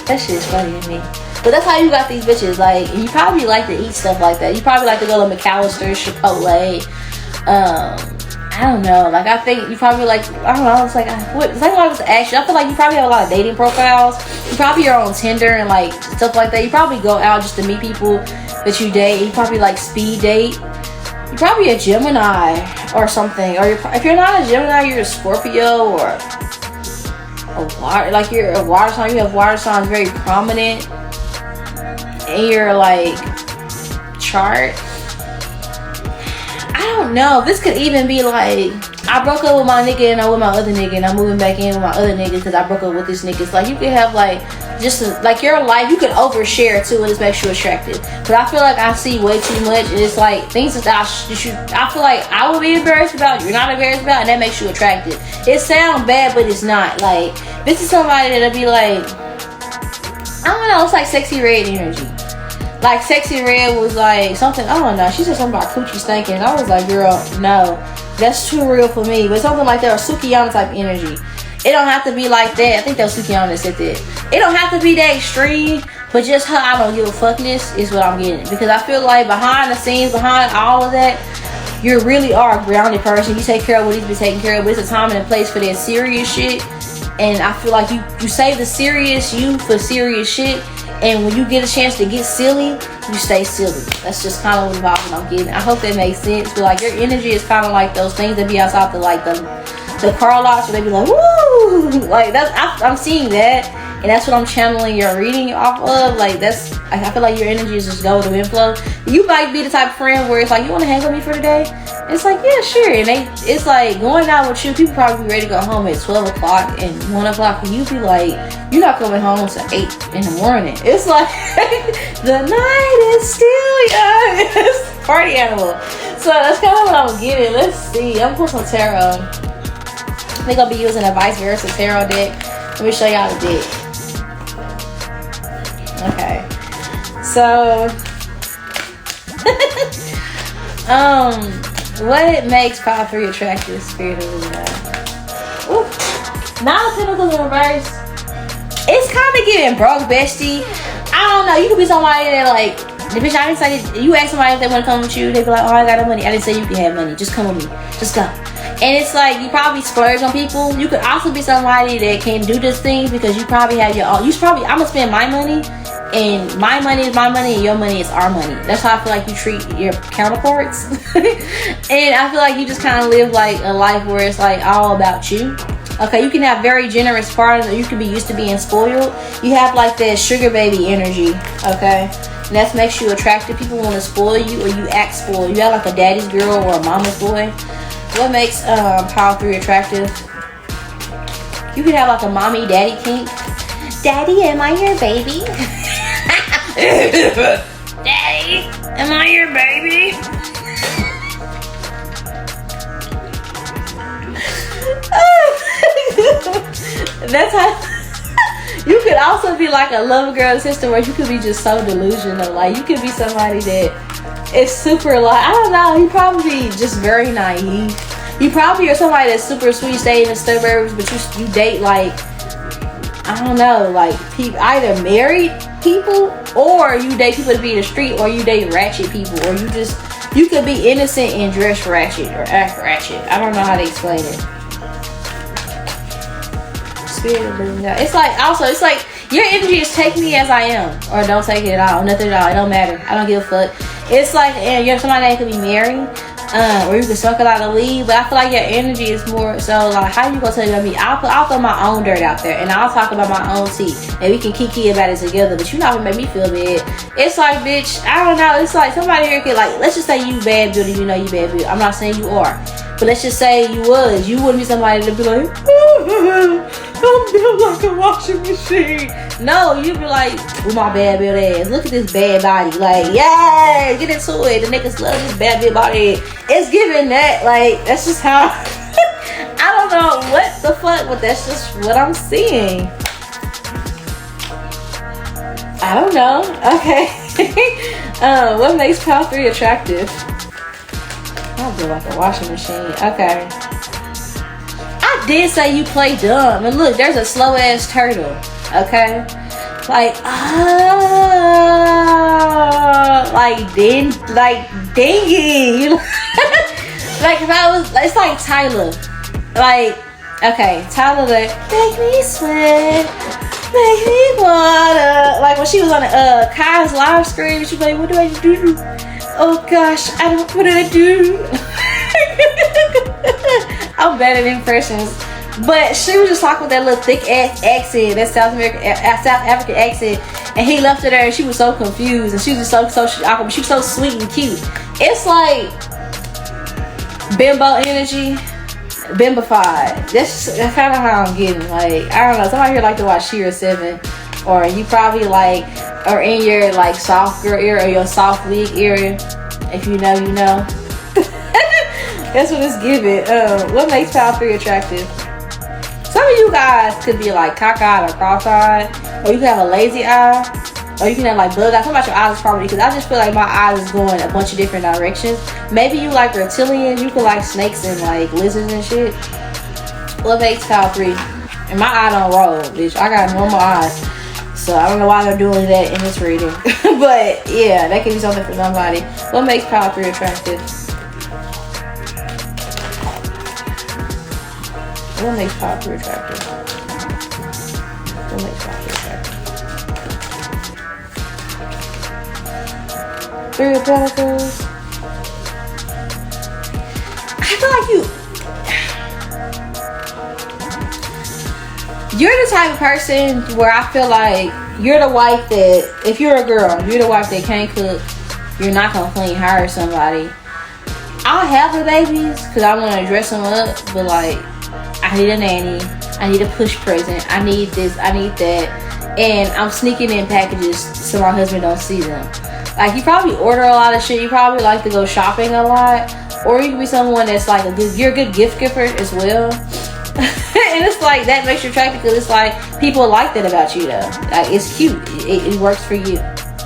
Speaker 4: That shit is funny to me. But that's how you got these bitches. Like, you probably like to eat stuff like that. You probably like to go to McAllister, Chipotle. I don't know. Like, I think you probably like, I don't know. It's like, what? It's like when I was asking. I feel like you probably have a lot of dating profiles. You probably are on Tinder and like stuff like that. You probably go out just to meet people that you date. You probably like speed date. You're probably a Gemini or something. Or if you're not a Gemini, you're a Scorpio or a water. Like, you're a water sign. You have water signs very prominent in your like chart. I don't know. This could even be like, I broke up with my nigga and I'm with my other nigga and I'm moving back in with my other nigga because I broke up with this nigga. It's like, you could have like just like your life, you could overshare too, and it makes you attractive. But I feel like I see way too much, and it's like things that I feel like I would be embarrassed about, you're not embarrassed about, and that makes you attractive. It sounds bad, but it's not. Like, this is somebody that'll be like, I don't know, it's like Sexy Red energy. Like, Sexy Red was like something, I don't know, she said something about coochie stinking. I was like, girl, no, that's too real for me. But something like that, or Sukiyama type energy. It don't have to be like that. I think that was Sukiyama that said that. It don't have to be that extreme, but just her I don't give a fuckness is what I'm getting. Because I feel like behind the scenes, behind all of that, you really are a grounded person. You take care of what needs to be taken care of, but it's a time and a place for that serious shit. And I feel like you save the serious you for serious shit. And when you get a chance to get silly, you stay silly. That's just kind of what I'm getting. I hope that makes sense. But like, your energy is kind of like those things that be outside the like the car lots where they be like, woo! Like, that's I'm seeing that, and that's what I'm channeling your reading off of. Like, that's, I feel like your energy is just go with the wind flow. You might be the type of friend where it's like, you want to hang with me for the day? And it's like, yeah, sure. And it's like going out with you, people probably be ready to go home at 12 o'clock and 1 o'clock, and you be like, you're not coming home until 8 in the morning. It's like, the night is still young. It's party animal. So that's kind of what I'm getting. Let's see. I'm pulling some tarot. They're gonna be using a vice versa tarot deck. Let me show y'all the deck. Okay. So, what makes Power 3 attractive, Spirit of Luna? Nine of Pentacles in reverse. It's kind of giving broke, bestie. I don't know. You could be somebody that like, the bitch, I didn't say that. You ask somebody if they want to come with you, they be like, oh, I got no money. I didn't say you can have money. Just come with me. Just go. And it's like, you probably splurge on people. You could also be somebody that can do these things because you probably have your own. I'm gonna spend my money, and my money is my money, and your money is our money. That's how I feel like you treat your counterparts. And I feel like you just kind of live like a life where it's like all about you. Okay, you can have very generous partners, or you can be used to being spoiled. You have like that sugar baby energy, okay? And that makes you attractive. People want to spoil you, or you act spoiled. You have like a daddy's girl or a mama's boy. What makes Power 3 attractive? You could have like a mommy daddy kink. Daddy, am I your baby? Daddy, am I your baby? That's how. You could also be like a love girl sister, where you could be just so delusional. Like, you could be somebody that is super, like, I don't know, you probably be just very naive. You probably are somebody that's super sweet, stay in the suburbs, but you date like, I don't know, like either married people, or you date people to be in the street, or you date ratchet people, or you could be innocent and dress ratchet or act ratchet. I don't know how to explain it. spirit. It's like, also, it's like, your energy is take me as I am. Or don't take it at all. Nothing at all. It don't matter. I don't give a fuck. It's like, and you're somebody that could be married. Or you can suck a lot of lead, but I feel like your energy is more so like, how you gonna tell you about me? I'll throw my own dirt out there and I'll talk about my own tea and we can kiki about it together, but you're not gonna make me feel bad. It's like, bitch, I don't know, it's like somebody here could, like, let's just say you bad beauty, you know you bad beauty. I'm not saying you are, but let's just say you wouldn't be somebody to be like, I'm built like a washing machine. No, you'd be like, with my bad built ass, look at this bad body, like, yeah, get into it. The niggas love this bad built body. It's giving that, like, that's just how I don't know what the fuck, but that's just what I'm seeing. I don't know. Okay. What makes pile 3 attractive? I'll be like a washing machine. Okay. I did say you play dumb, and look, there's a slow ass turtle. Okay, like dingy. Like if I was, it's like Tyler. Like, okay, Tyler, like, make me sweat, make me water. Like when she was on the Kai's live stream, she was like, what do I do? Oh gosh, what did I do? I'm bad at impressions. But she was just talking with that little thick ass accent, that South African accent, and he left her there and she was so confused and she was just so awkward. She was so sweet and cute. It's like bimbo energy, bimbified. That's kind of how I'm getting. Like, I don't know, somebody here like to watch Shira 7, or you probably like, or in your like soft girl area or your soft wig area. If you know, you know. That's what it's giving. What makes pile 3 attractive? Some of you guys could be like cockeyed or cross-eyed, or you can have a lazy eye, or you can have like bug eyes. Talking about your eyes probably, because I just feel like my eyes is going a bunch of different directions. Maybe you like reptilians, you could like snakes and like lizards and shit. What makes pile 3? And my eye don't roll, bitch. I got normal eyes, so I don't know why they're doing that in this reading. But yeah, that could be something for somebody. What makes pile 3 attractive? What makes pile 3 attractive? What makes pile 3 attractive? 3 of Pentacles. I feel like you're the type of person where I feel like you're the wife that, if you're a girl, you're the wife that can't cook, you're not gonna clean, hire somebody. I'll have the babies because I want to dress them up, but like, I need a nanny, I need a push present, I need this, I need that, and I'm sneaking in packages so my husband don't see them. Like, you probably order a lot of shit, you probably like to go shopping a lot, or you can be someone that's like you're a good gift giver as well. And it's like, that makes you attractive because it's like, people like that about you though. Like, it's cute, it works for you.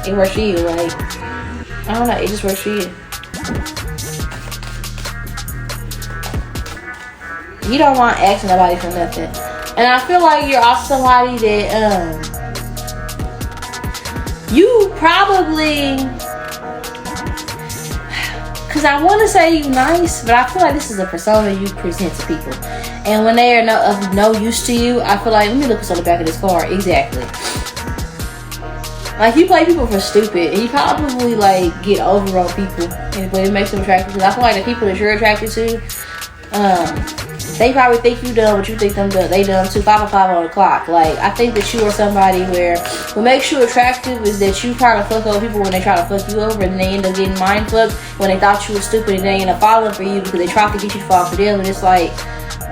Speaker 4: It works for you, like, I don't know, it just works for you. You don't want to ask nobody for nothing. And I feel like you're also somebody that, you probably, because I want to say you nice, but I feel like this is a persona you present to people. And when they are of no use to you, I feel like, let me look what's on the back of this card. Exactly. Like, you play people for stupid, and you probably like get over on people, but it makes them attractive. Because I feel like the people that you're attracted to, they probably think you dumb, but you think them dumb. They dumb too. 5 or 5 on the clock. Like, I think that you are somebody where what makes you attractive is that you try to fuck over people when they try to fuck you over, and they end up getting mind fucked when they thought you were stupid, and they end up falling for you because they tried to get you to fall for them. And it's like,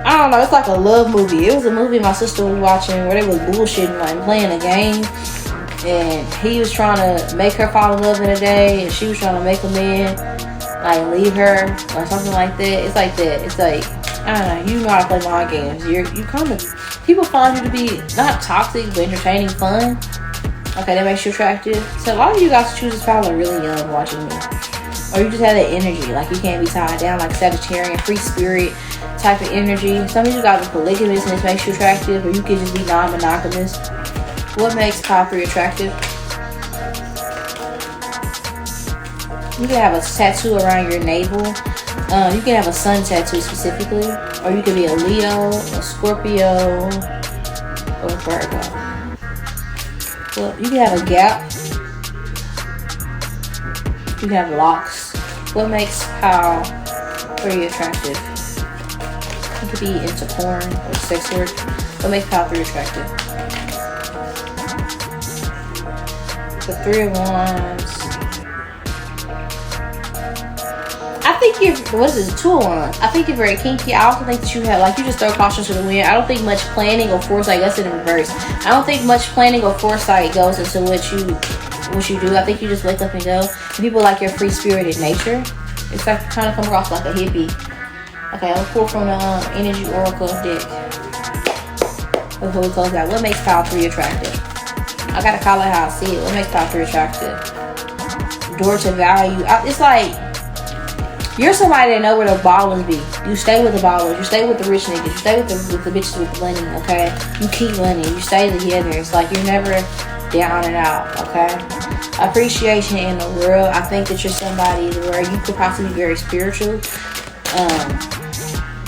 Speaker 4: I don't know, it's like a love movie. It was a movie my sister was watching where they was bullshitting, like playing a game, and he was trying to make her fall in love in a day, and she was trying to make him in, like leave her or something like that. It's like that. It's like, I don't know, you know how to play mind games. You kind of, people find you to be not toxic but entertaining, fun. Okay, that makes you attractive. So a lot of you guys choose this probably really young watching me, or you just have that energy, like you can't be tied down, like Sagittarian, free spirit type of energy. Some of you guys are polygamous and this makes you attractive, or you could just be non-monogamous. What makes pile 3 attractive? You can have a tattoo around your navel. You can have a sun tattoo specifically, or you could be a Leo, a Scorpio, or Virgo? Well, you can have a gap. You can have locks. What makes Pal very attractive? You could be into porn or sex work. What makes Pal 3 attractive? The 3 of Wands. I think you're, what is this, 2 of Wands? I think you're very kinky. I also think that you have, like, you just throw caution to the wind. I don't think much planning or foresight, that's in reverse. I don't think much planning or foresight goes into what you do. I think you just wake up and go. And people like your free-spirited nature. It's like, kind of come across like a hippie. Okay, I'll pull from the Energy Oracle deck before we close out. What makes Pal 3 attractive? I gotta call it how I see it. What makes Pal 3 attractive? Door to value. It's like, you're somebody that know where the ballers be. You stay with the ballers. You stay with the rich niggas. You stay with the bitches with the money, okay? You keep money. You stay together. It's like you're never down and out, okay? Appreciation in the world. I think that you're somebody where you could possibly be very spiritual.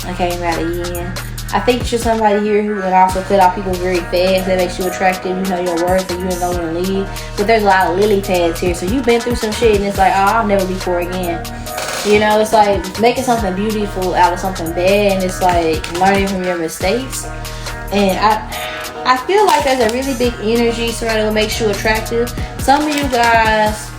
Speaker 4: I came out again. I think that you're somebody here who can also cut off people very fast. That makes you attractive. You know your worth and you know when to leave. But there's a lot of lily pads here. So you've been through some shit and it's like, oh, I'll never be poor again. You know, it's like making something beautiful out of something bad, and it's like learning from your mistakes. And I feel like there's a really big energy surrounding what makes you attractive. Some of you guys,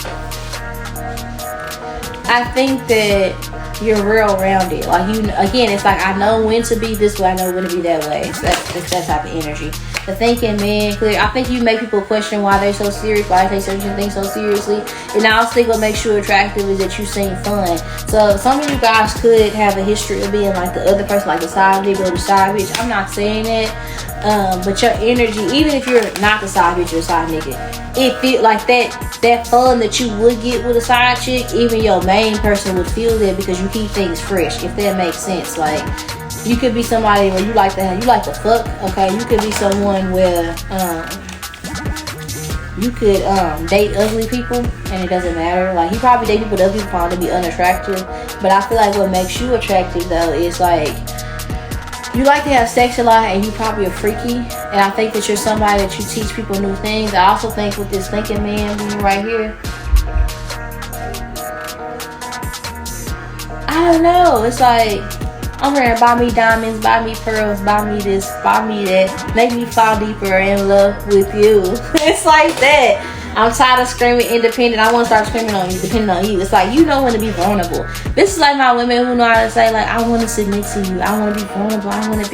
Speaker 4: I think that you're real rounded. Like, you, again, it's like I know when to be this way, I know when to be that way. So that's that type of energy. The thinking, man, clear. I think you make people question why they're so serious, why they take certain things so seriously. And I also think what makes you attractive is that you seem fun. So some of you guys could have a history of being like the other person, like the side nigga or the side bitch. I'm not saying that. But your energy, even if you're not the side bitch or the side nigga, it feel like that fun that you would get with a side chick, even your main person would feel that because you keep things fresh, if that makes sense. Like, you could be somebody where you like to fuck, okay? You could be someone where you could date ugly people and it doesn't matter. Like, you probably date people that other people find to be unattractive, but I feel like what makes you attractive though is like you like to have sex a lot and you probably are freaky. And I think that you're somebody that you teach people new things. I also think with this thinking man being right here, I don't know, it's like, I'm here, buy me diamonds, buy me pearls, buy me this, buy me that, make me fall deeper in love with you. It's like that. I'm tired of screaming independent. I want to start screaming on you, depending on you. It's like, you know when to be vulnerable. This is like my women who know how to say, like, I want to submit to you. I want to be vulnerable. I want to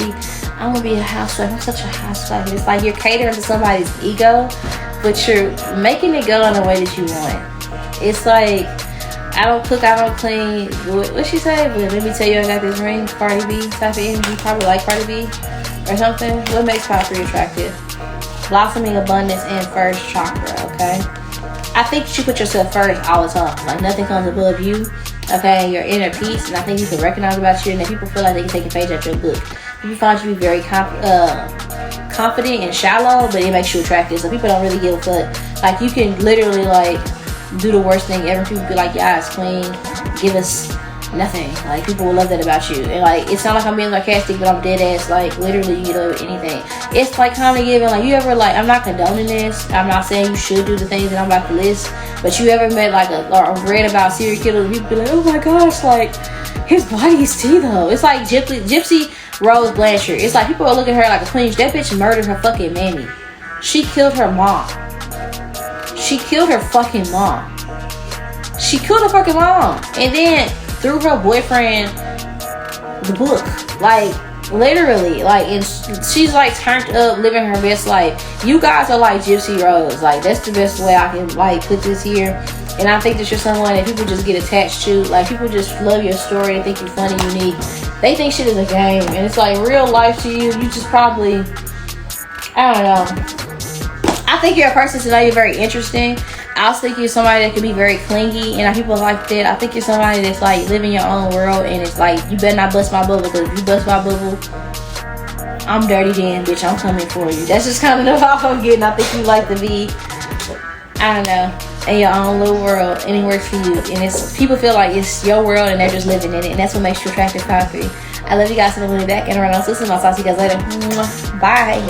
Speaker 4: be a housewife. I'm such a housewife. It's like you're catering to somebody's ego, but you're making it go in the way that you want. It's like, I don't cook, I don't clean. What she say? But let me tell you, I got this ring, Cardi B type of energy. You probably like Cardi B or something. What makes Pal 3 attractive? Blossoming abundance and first chakra, okay? I think you should put yourself first all the time. Like, nothing comes above you, okay? Your inner peace, and I think you can recognize about you, and that people feel like they can take a page out your book. People find you to be very confident and shallow, but it makes you attractive. So people don't really give a fuck. Like, you can literally, like, do the worst thing ever. People be like, yeah, it's queen, give us nothing. Like, people will love that about you. And like, it's not like I'm being sarcastic, but I'm dead ass. Like, literally, you get away with anything. It's like kind of giving, like, you ever, like, I'm not condoning this, I'm not saying you should do the things that I'm about to list, but you ever met like or read about serial killers and people be like, oh my gosh, like, his body is tea though. It's like Gypsy Rose Blanchard. It's like people are looking at her like a queen. That bitch murdered her fucking mammy. She killed her mom. She killed her fucking mom. She killed her fucking mom. And then threw her boyfriend the book. Like, literally. Like, and she's like turned up, living her best life. You guys are like Gypsy Rose. Like, that's the best way I can, like, put this here. And I think that you're someone that people just get attached to. Like, people just love your story and think you're funny, unique. They think shit is a game. And it's like real life to you. You just probably, I don't know. I think you're a person to know you're very interesting. I also think you're somebody that can be very clingy, and people like that. I think you're somebody that's like living your own world, and it's like, you better not bust my bubble, because if you bust my bubble, I'm dirty then, bitch. I'm coming for you. That's just kind of the vibe I'm getting. I think you like to be, I don't know, in your own little world, and it works for you. And it's, people feel like it's your world and they're just living in it, and that's what makes you attractive, Pal 3. I love you guys for the back and around. Listen, I'll talk to you guys later. Bye.